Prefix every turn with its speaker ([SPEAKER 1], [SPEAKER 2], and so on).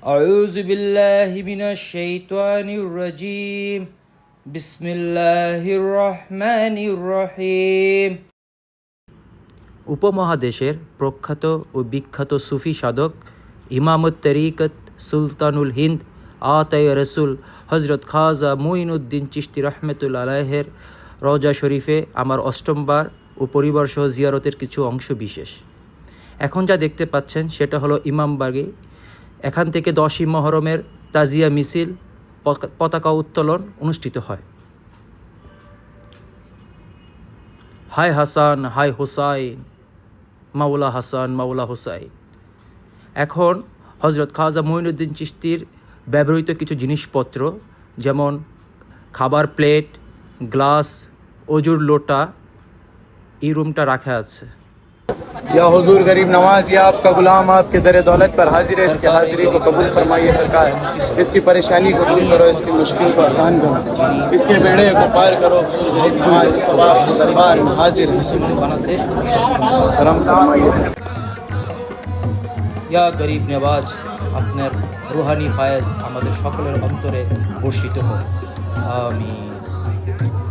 [SPEAKER 1] أعوذ بالله من الشيطان الرجيم بسم الله الرحمن الرحيم
[SPEAKER 2] উপমহাদেশের প্রখ্যাত ও বিখ্যাত সুফি সাধক ইমামুত তরিকত সুলতানুল হিন্দ আতায়ে রসুল হজরত খাজা মুঈনুদ্দিন চিশতি রহমতুল্লাহ আলাইহের রওজা শরীফে আমার অষ্টমবার ও পরিবারসহ জিয়ারতের কিছু অংশ বিশেষ। এখন যা দেখতে পাচ্ছেন সেটা হলো ইমামবাগে। এখান থেকে 10ই মহরমের তাজিয়া মিছিল, পতাকা উত্তোলন অনুষ্ঠিত হয়। হায় হাসান, হায় হুসাইন, মাওলা হাসান, মাওলা হুসাইন। এখন হজরত খাজা মুঈনুদ্দিন চিশতির ব্যবহৃত কিছু জিনিসপত্র, যেমন খাবার প্লেট, গ্লাস, অজুর লোটা, এই রুমটা রাখা আছে।
[SPEAKER 3] या हुजूर गरीब नवाज, या आपका गुलाम आपके दर दौलत पर हाजिर है। इसकी हाजिरी को कबूल फरमाइए सरकार। इसकी परेशानी को दूर करो, इसकी मुश्किल को आसान करो, इसके बेड़े को पार करो। हुजूर गरीब नवाज आपके दरबार में हाजिर है।
[SPEAKER 1] বানাতে
[SPEAKER 3] करम फरमाइए सरकार।
[SPEAKER 1] ইয়া গরিব নেওয়াজ, আপনার রুহানি ফায়েজ আমাদের সকলের অন্তরে বর্ষিত হোক। আমিন।